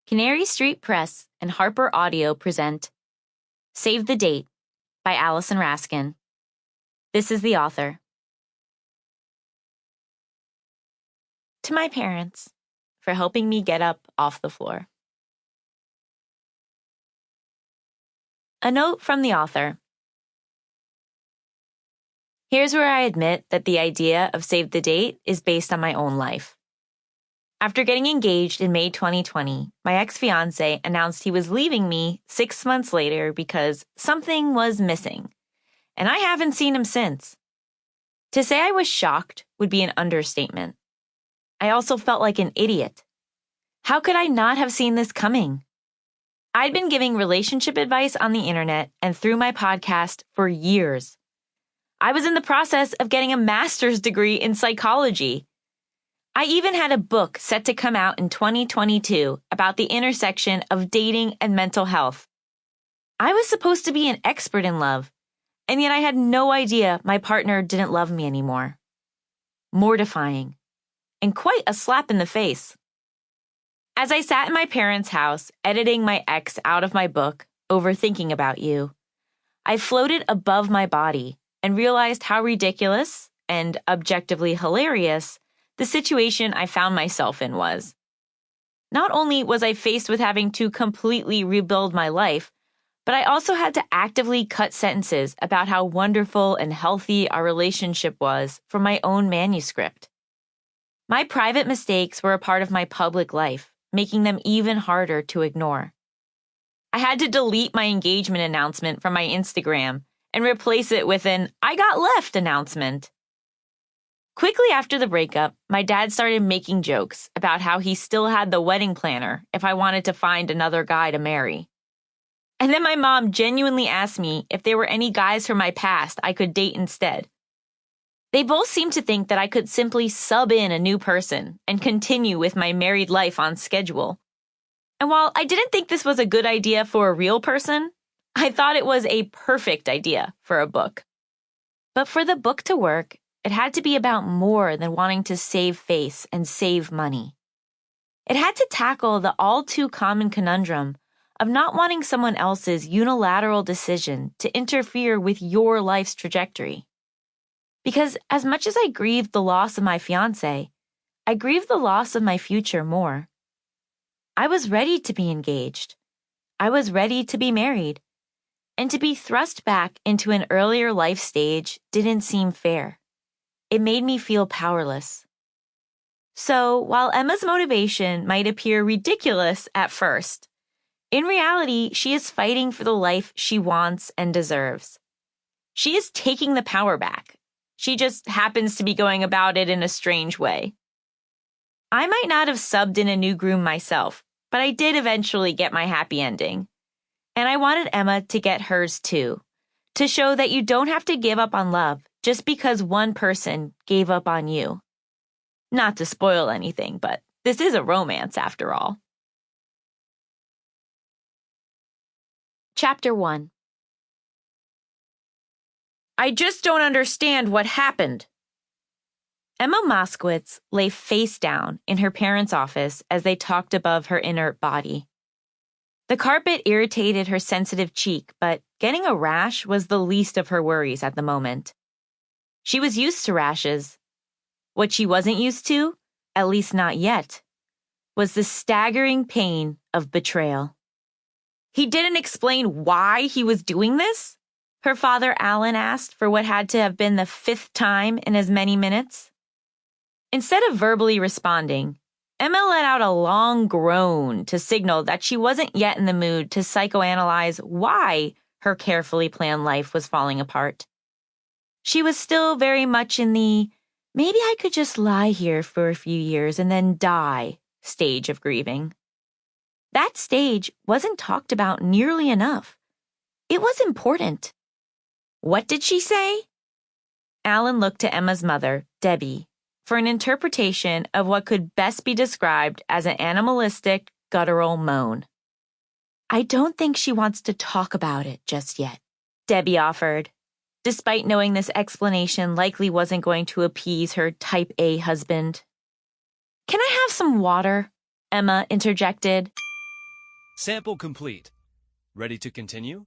Canary Street Press and HarperAudio present Save the Date by Allison Raskin. This is the author. To my parents, for helping me get up off the floor. A note from the author. Here's where I admit that the idea of Save the Date is based on my own life. After getting engaged in May 2020, my ex-fiancé announced he was leaving me 6 months later because something was missing, and I haven't seen him since. To say I was shocked would be an understatement. I also felt like an idiot. How could I not have seen this coming? I'd been giving relationship advice on the internet and through my podcast for years. I was in the process of getting a master's degree in psychology. I even had a book set to come out in 2022 about the intersection of dating and mental health. I was supposed to be an expert in love, and yet I had no idea my partner didn't love me anymore. Mortifying, and quite a slap in the face. As I sat in my parents' house, editing my ex out of my book, Overthinking About You, I floated above my body and realized how ridiculous and objectively hilarious the situation I found myself in was. Not only was I faced with having to completely rebuild my life, but I also had to actively cut sentences about how wonderful and healthy our relationship was from my own manuscript. My private mistakes were a part of my public life, making them even harder to ignore. I had to delete my engagement announcement from my Instagram and replace it with an "I got left" announcement. Quickly after the breakup, my dad started making jokes about how he still had the wedding planner if I wanted to find another guy to marry. And then my mom genuinely asked me if there were any guys from my past I could date instead. They both seemed to think that I could simply sub in a new person and continue with my married life on schedule. And while I didn't think this was a good idea for a real person, I thought it was a perfect idea for a book. But for the book to work, it had to be about more than wanting to save face and save money. It had to tackle the all-too-common conundrum of not wanting someone else's unilateral decision to interfere with your life's trajectory. Because as much as I grieved the loss of my fiancé, I grieved the loss of my future more. I was ready to be engaged. I was ready to be married. And to be thrust back into an earlier life stage didn't seem fair. It made me feel powerless. So, while Emma's motivation might appear ridiculous at first, in reality, she is fighting for the life she wants and deserves. She is taking the power back. She just happens to be going about it in a strange way. I might not have subbed in a new groom myself, but I did eventually get my happy ending. And I wanted Emma to get hers too, to show that you don't have to give up on love just because one person gave up on you. Not to spoil anything, but this is a romance after all. Chapter 1. I just don't understand what happened. Emma Moskowitz lay face down in her parents' office as they talked above her inert body. The carpet irritated her sensitive cheek, but getting a rash was the least of her worries at the moment. She was used to rashes. What she wasn't used to, at least not yet, was the staggering pain of betrayal. He didn't explain why he was doing this? Her father Alan asked for what had to have been the 5th time in as many minutes. Instead of verbally responding, Emma let out a long groan to signal that she wasn't yet in the mood to psychoanalyze why her carefully planned life was falling apart. She was still very much in the "maybe I could just lie here for a few years and then die" stage of grieving. That stage wasn't talked about nearly enough. It was important. What did she say? Alan looked to Emma's mother, Debbie, for an interpretation of what could best be described as an animalistic, guttural moan. "I don't think she wants to talk about it just yet," Debbie offered, despite knowing this explanation likely wasn't going to appease her type A husband. "Can I have some water?" Emma interjected. Sample complete. Ready to continue?